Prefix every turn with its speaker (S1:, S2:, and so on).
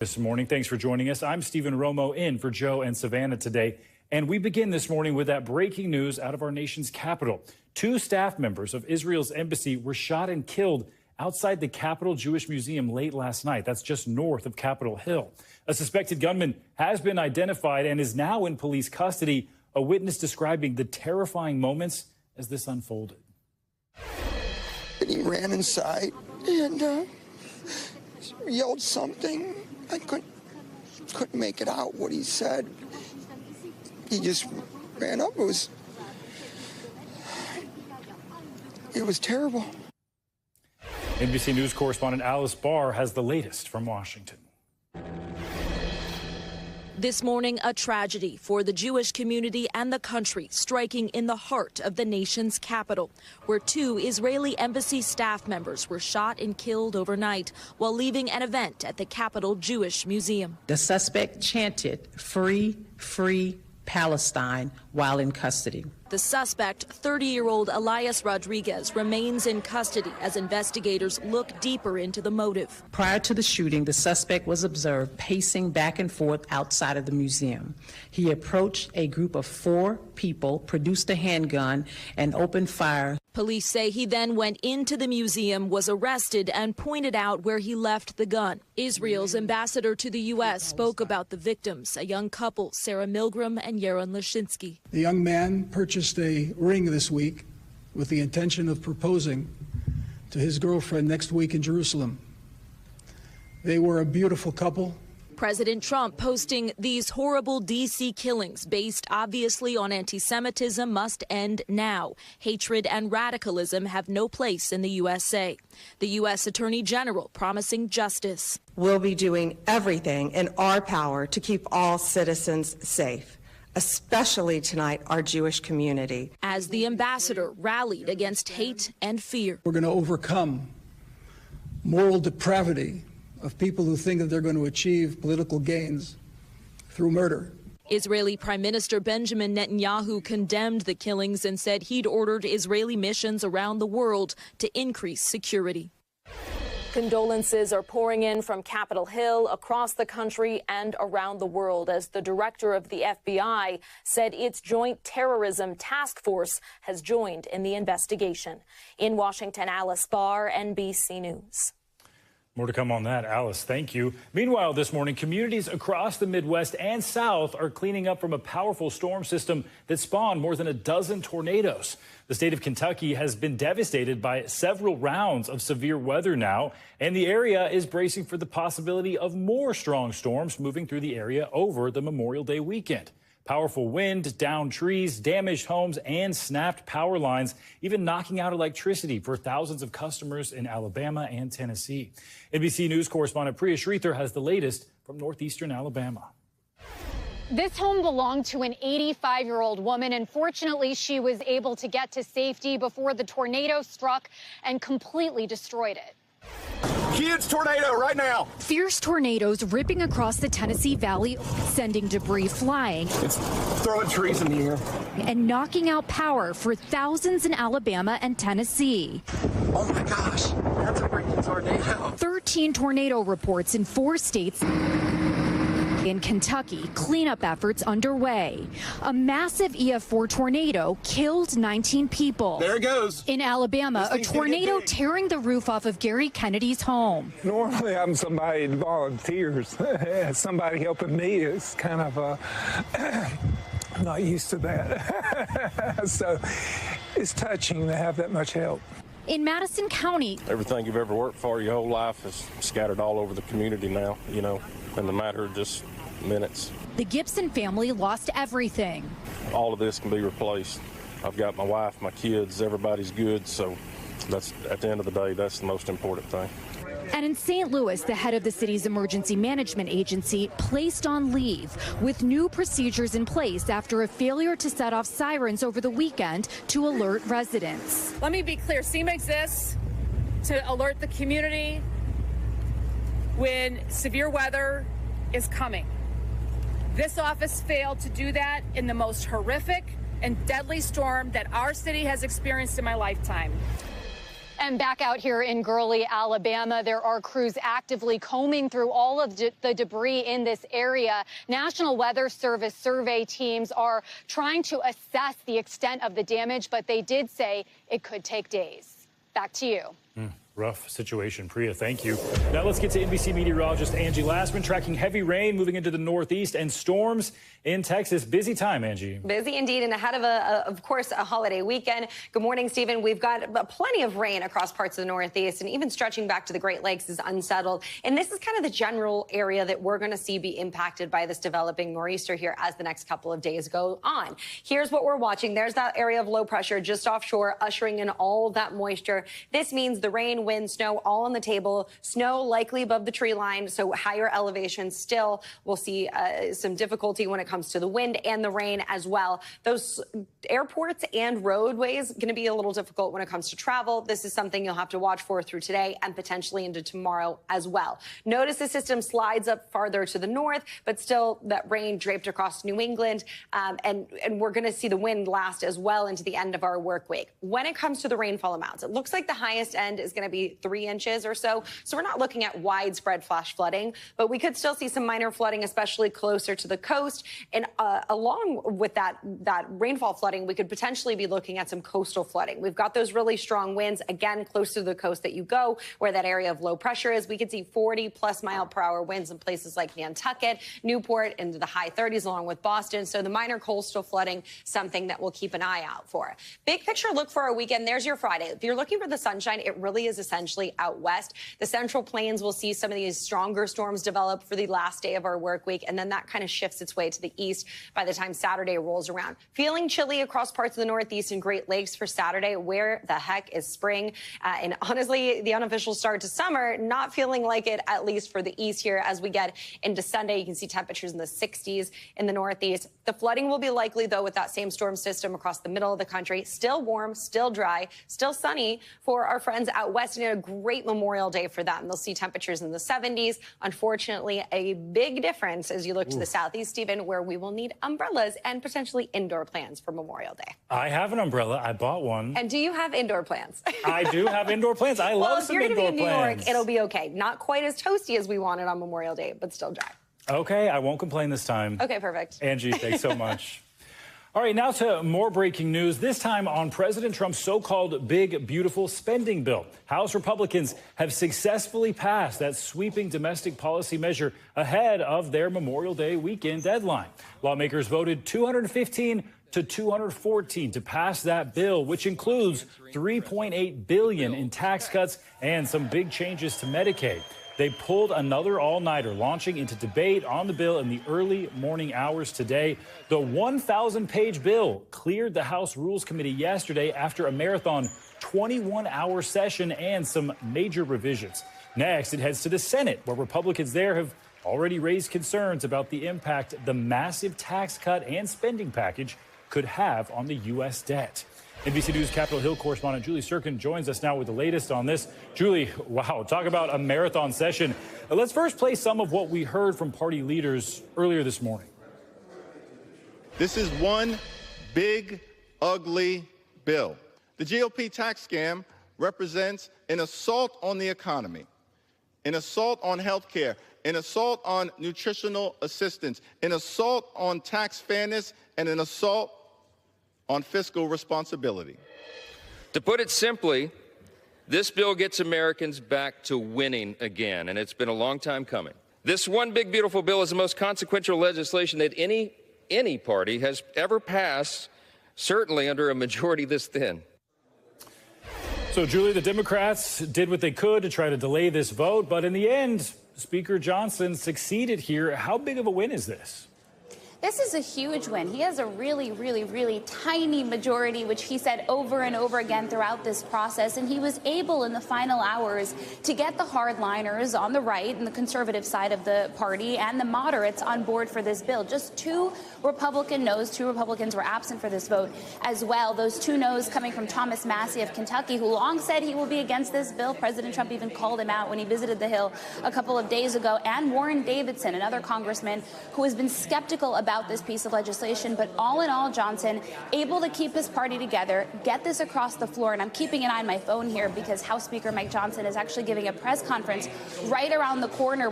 S1: This morning. Thanks for joining us. I'm Stephen Romo in for Joe and Savannah today. And we begin this morning with that breaking news out of our nation's capital. 2 staff members of Israel's embassy were shot and killed outside the Capitol Jewish Museum late last night. That's just north of Capitol Hill. A suspected gunman has been identified and is now in police custody. A witness describing the terrifying moments as this unfolded.
S2: And he ran inside and yelled something. I couldn't make it out what he said. He just ran up. It was terrible.
S1: NBC News correspondent Alice Barr has the latest from Washington.
S3: This morning, a tragedy for the Jewish community and the country, striking in the heart of the nation's capital, where 2 Israeli embassy staff members were shot and killed overnight while leaving an event at the Capitol Jewish Museum.
S4: The suspect chanted, "Free, free Palestine," while in custody.
S3: The suspect, 30-year-old Elias Rodriguez, remains in custody as investigators look deeper into the motive.
S4: Prior to the shooting, the suspect was observed pacing back and forth outside of the museum. He approached a group of 4 people, produced a handgun, and opened fire.
S3: Police say he then went into the museum, was arrested, and pointed out where he left the gun. Israel's ambassador to the U.S. spoke about the victims, a young couple, Sarah Milgram and Yaron Lashinsky.
S5: The young man purchased a ring this week with the intention of proposing to his girlfriend next week in Jerusalem. They were a beautiful couple.
S3: President Trump posting these horrible D.C. killings based obviously on anti-Semitism must end now. Hatred and radicalism have no place in the USA. The U.S. Attorney General promising justice.
S6: We'll be doing everything in our power to keep all citizens safe, especially tonight our Jewish community.
S3: As the ambassador rallied against hate and fear.
S5: We're going to overcome moral depravity of people who think that they're going to achieve political gains through murder.
S3: Israeli Prime Minister Benjamin Netanyahu condemned the killings and said he'd ordered Israeli missions around the world to increase security. Condolences are pouring in from Capitol Hill, across the country, and around the world as the director of the FBI said its Joint Terrorism Task Force has joined in the investigation. In Washington, Alice Barr, NBC News.
S1: More to come on that, Alice. Thank you. Meanwhile, this morning, communities across the Midwest and South are cleaning up from a powerful storm system that spawned more than a dozen tornadoes. The state of Kentucky has been devastated by several rounds of severe weather now, and the area is bracing for the possibility of more strong storms moving through the area over the Memorial Day weekend. Powerful wind, downed trees, damaged homes, and snapped power lines, even knocking out electricity for thousands of customers in Alabama and Tennessee. NBC News correspondent Priya Shrithar has the latest from northeastern Alabama.
S7: This home belonged to an 85-year-old woman, and fortunately, she was able to get to safety before the tornado struck and completely destroyed it.
S8: Huge tornado right now.
S7: Fierce tornadoes ripping across the Tennessee Valley, sending debris flying.
S8: It's throwing trees in the air.
S7: And knocking out power for thousands in Alabama and Tennessee.
S8: Oh my gosh, that's a freaking tornado.
S7: 13 tornado reports in 4 states. In Kentucky, cleanup efforts underway. A massive EF4 tornado killed 19 people.
S8: There it goes.
S7: In Alabama, a tornado tearing the roof off of Gary Kennedy's home.
S9: Normally, I'm somebody that volunteers. Somebody helping me is kind of I'm not used to that. So it's touching to have that much help.
S7: In Madison County,
S10: everything you've ever worked for your whole life is scattered all over the community now, you know, in the matter of just minutes.
S7: The Gibson family lost everything.
S10: All of this can be replaced. I've got my wife, my kids, everybody's good, so that's, at the end of the day, that's the most important thing.
S7: And in St. Louis, the head of the city's emergency management agency placed on leave with new procedures in place after a failure to set off sirens over the weekend to alert residents.
S11: Let me be clear, SEMA exists to alert the community when severe weather is coming. This office failed to do that in the most horrific and deadly storm that our city has experienced in my lifetime.
S7: And back out here in Gurley, Alabama, there are crews actively combing through all of the debris in this area. National Weather Service survey teams are trying to assess the extent of the damage, but they did say it could take days. Back to you.
S1: Rough situation. Priya, thank you. Now let's get to NBC meteorologist Angie Lassman tracking heavy rain moving into the northeast and storms in Texas. Busy time, Angie.
S12: Busy indeed, and ahead of, of course, a holiday weekend. Good morning, Stephen. We've got plenty of rain across parts of the northeast, and even stretching back to the Great Lakes is unsettled. And this is kind of the general area that we're going to see be impacted by this developing nor'easter here as the next couple of days go on. Here's what we're watching. There's that area of low pressure just offshore, ushering in all that moisture. This means the rain, wind, snow all on the table. Snow likely above the tree line, so higher elevation still. We'll see some difficulty when it comes to the wind and the rain as well. Those airports and roadways going to be a little difficult when it comes to travel. This is something you'll have to watch for through today and potentially into tomorrow as well. Notice the system slides up farther to the north, but still that rain draped across New England, and we're going to see the wind last as well into the end of our work week. When it comes to the rainfall amounts, it looks like the highest end is going to be 3 inches or so. So we're not looking at widespread flash flooding, but we could still see some minor flooding, especially closer to the coast. And along with that rainfall flooding, we could potentially be looking at some coastal flooding. We've got those really strong winds, again, close to the coast that you go, where that area of low pressure is. We could see 40+ mile-per-hour winds in places like Nantucket, Newport, into the high 30s, along with Boston. So the minor coastal flooding, something that we'll keep an eye out for. Big picture look for our weekend. There's your Friday. If you're looking for the sunshine, it really is essentially out west. The Central Plains will see some of these stronger storms develop for the last day of our work week, and then that kind of shifts its way to the east by the time Saturday rolls around. Feeling chilly across parts of the Northeast and Great Lakes for Saturday. Where the heck is spring? And honestly, the unofficial start to summer, not feeling like it, at least for the east here. As we get into Sunday, you can see temperatures in the 60s in the Northeast. The flooding will be likely, though, with that same storm system across the middle of the country. Still warm, still dry, still sunny for our friends out west, and a great Memorial Day for them. They'll see temperatures in the 70s. Unfortunately, a big difference as you look to the southeast, Stephen, where we will need umbrellas and potentially indoor plans for Memorial Day.
S1: I have an umbrella. I bought one.
S12: And do you have indoor plans?
S1: I do have indoor plans. I love some indoor plans. Well, if you're going to be in New York, it'll be okay. Not quite as toasty as we wanted on Memorial Day, but still dry. Okay, I won't complain this time.
S12: Okay, perfect.
S1: Angie, thanks so much. All right, now to more breaking news, this time on President Trump's so-called big, beautiful spending bill. House Republicans have successfully passed that sweeping domestic policy measure ahead of their Memorial Day weekend deadline. Lawmakers voted 215 to 214 to pass that bill, which includes $3.8 billion in tax cuts and some big changes to Medicaid. They pulled another all-nighter, launching into debate on the bill in the early morning hours today. The 1,000-page bill cleared the House Rules Committee yesterday after a marathon 21-hour session and some major revisions. Next, it heads to the Senate, where Republicans there have already raised concerns about the impact the massive tax cut and spending package could have on the U.S. debt. NBC News Capitol Hill correspondent Julie Sirkin joins us now with the latest on this. Julie, wow, talk about a marathon session. Let's first play some of what we heard from party leaders earlier this morning.
S13: This is one big, ugly bill. The GOP tax scam represents an assault on the economy, an assault on health care, an assault on nutritional assistance, an assault on tax fairness, and an assault on fiscal responsibility.
S14: To put it simply, this bill gets Americans back to winning again, and it's been a long time coming. This one big, beautiful bill is the most consequential legislation that any party has ever passed, certainly under a majority this thin.
S1: So, Julie, the Democrats did what they could to try to delay this vote, but in the end, Speaker Johnson succeeded here. How big of a win is this?
S15: This is a huge win. He has a really, really, really tiny majority, which he said over and over again throughout this process. And he was able in the final hours to get the hardliners on the right and the conservative side of the party and the moderates on board for this bill. Just 2 Republican noes. 2 Republicans were absent for this vote as well. Those 2 noes coming from Thomas Massie of Kentucky, who long said he will be against this bill. President Trump even called him out when he visited the Hill a couple of days ago. And Warren Davidson, another congressman who has been skeptical about about this piece of legislation. But all in all, Johnson, able to keep his party together, get this across the floor. And I'm keeping an eye on my phone here because House Speaker Mike Johnson is actually giving a press conference right around the corner.